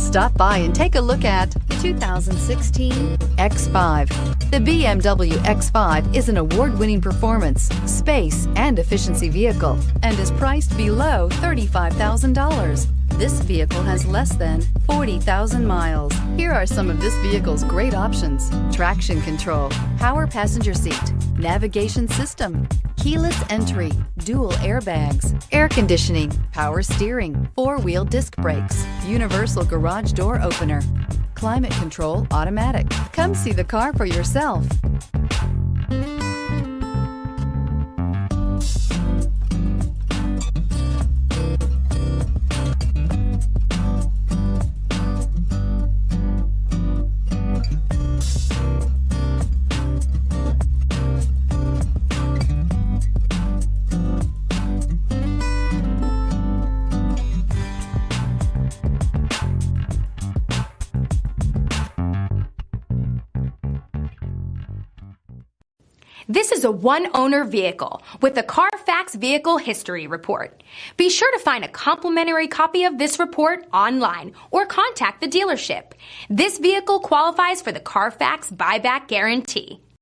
Stop by and take a look at the 2016 X5. The BMW X5 is an award-winning performance, space, and efficiency vehicle and is priced below $35,000. This vehicle has less than 40,000 miles. Here are some of this vehicle's great options: traction control, power passenger seat, navigation system, keyless entry, dual airbags, air conditioning, power steering, four-wheel disc brakes, universal garage door opener, climate control automatic. Come see the car for yourself. This is a one-owner vehicle with a Carfax Vehicle History Report. Be sure to find a complimentary copy of this report online or contact the dealership. This vehicle qualifies for the Carfax Buyback Guarantee.